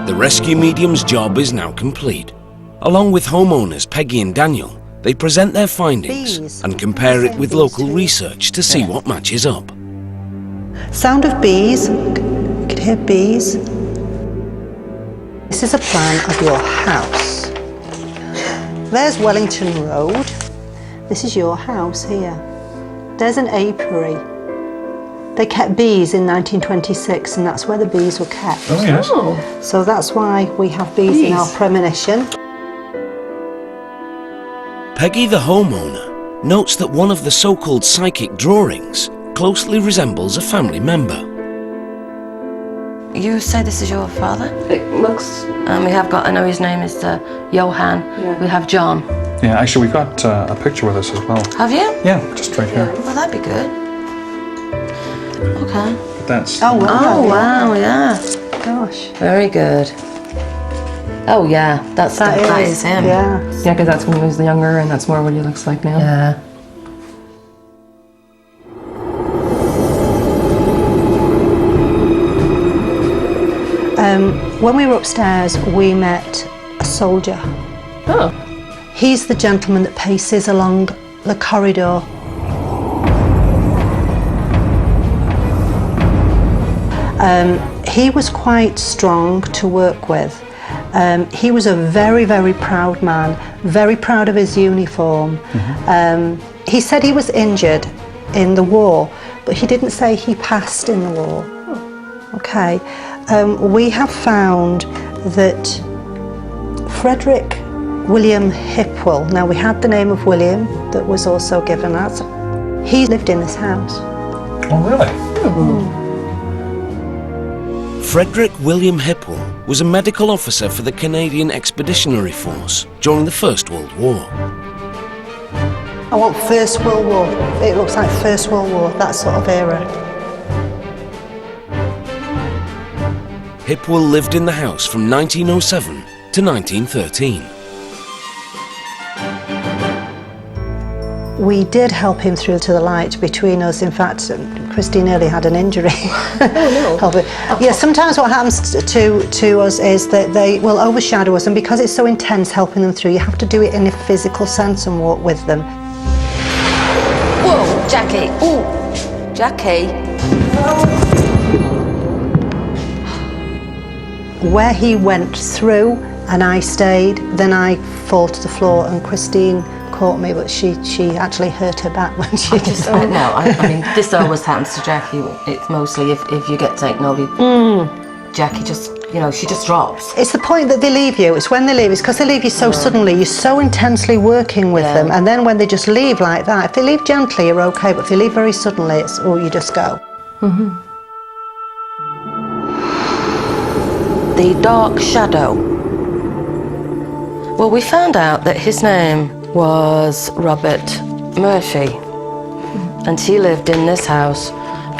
The rescue medium's job is now complete. Along with homeowners Peggy and Daniel, they present their findings and compare it with local research to see what matches up. Sound of bees. You can hear bees. This is a plan of your house. There's Wellington Road. This is your house here. There's an apiary. They kept bees in 1926, and that's where the bees were kept. Oh, yes. So that's why we have bees in our premonition. Peggy, the homeowner, notes that one of the so-called psychic drawings closely resembles a family member. You say this is your father? It looks... We have got, I know his name is Johan. Yeah. We have John. Yeah, actually, we've got a picture with us as well. Have you? Yeah, just right here. Well, that'd be good. Okay. But that's... Oh, wow. Oh, wow, yeah. Gosh. Very good. Oh, yeah, that is him. Yeah. Yeah, because that's when he was younger, and that's more what he looks like now. Yeah. When we were upstairs, we met a soldier. Oh. He's the gentleman that paces along the corridor. He was quite strong to work with. He was a very, very proud man, very proud of his uniform. He said he was injured in the war, but he didn't say he passed in the war. Okay. We have found that Frederick William Hipwell, now we had the name of William that was also given us, he lived in this house. Oh, really? Frederick William Hipwell was a medical officer for the Canadian Expeditionary Force during the First World War. I want First World War. It looks like First World War, that sort of era. Hipwell lived in the house from 1907 to 1913. We did help him through to the light between us. In fact, Christine nearly had an injury. Oh, no. Yeah, sometimes what happens to us is that they will overshadow us, and because it's so intense helping them through, you have to do it in a physical sense and walk with them. Whoa, Jackie. Ooh, Jackie. Where he went through and I stayed, then I fall to the floor, and Christine caught me, but she actually hurt her back when she did that. No, I mean, this always happens to Jackie. It's mostly if you get taken over. Jackie just, she just drops. It's the point that they leave you. It's when they leave. It's because they leave you so suddenly. You're so intensely working with them, and then when they just leave like that, if they leave gently, you're okay, but if they leave very suddenly, it's, you just go. The Dark Shadow. Well, we found out that his name was Robert Murphy, and he lived in this house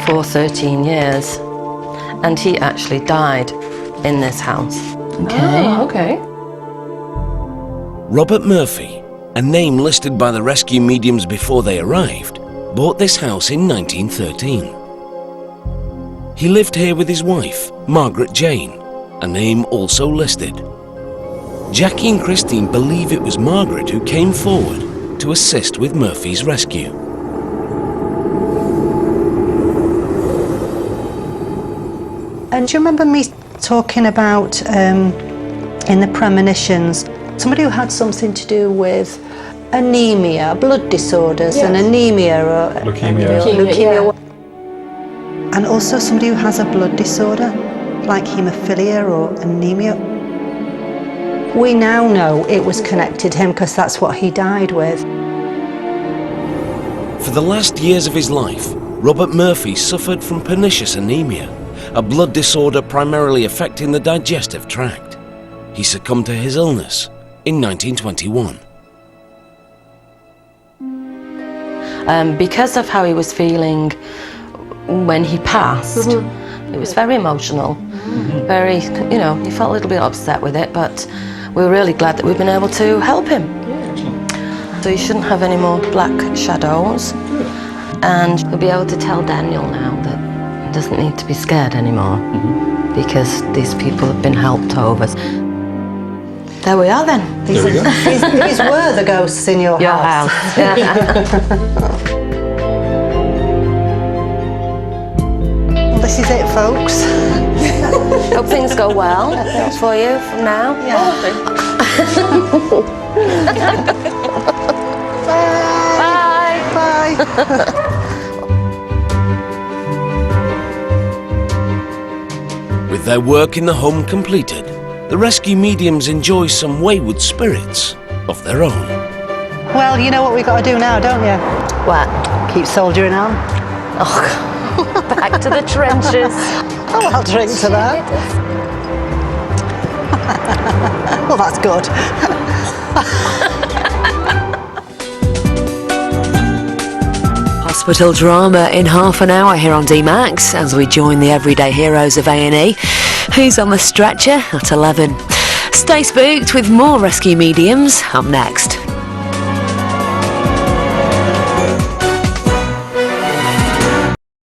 for 13 years, and he actually died in this house. Okay. Oh, okay. Robert Murphy, a name listed by the rescue mediums before they arrived, bought this house in 1913. He lived here with his wife, Margaret Jane, a name also listed. Jackie and Christine believe it was Margaret who came forward to assist with Murphy's rescue. And do you remember me talking about, in the premonitions, somebody who had something to do with anemia, blood disorders, and anemia or leukemia. And also somebody who has a blood disorder, like haemophilia or anemia. We now know it was connected to him because that's what he died with. For the last years of his life, Robert Murphy suffered from pernicious anemia, a blood disorder primarily affecting the digestive tract. He succumbed to his illness in 1921. Because of how he was feeling when he passed, it was very emotional, very, he felt a little bit upset with it, but we're really glad that we've been able to help him. So you shouldn't have any more black shadows, and we'll be able to tell Daniel now that doesn't need to be scared anymore because these people have been helped over. There we are then. There we go. These were the ghosts in your house. Yeah. Well, this is it, folks. Hope things go well for you from now. Bye. With their work in the home completed, the rescue mediums enjoy some wayward spirits of their own. Well, you know what we've got to do now, don't you? What? Keep soldiering on. Oh, back to the trenches. Oh, I'll drink to that. Well, that's good. Hospital drama in half an hour here on D-Max as we join the everyday heroes of A&E. Who's on the stretcher at 11? Stay spooked with more rescue mediums up next.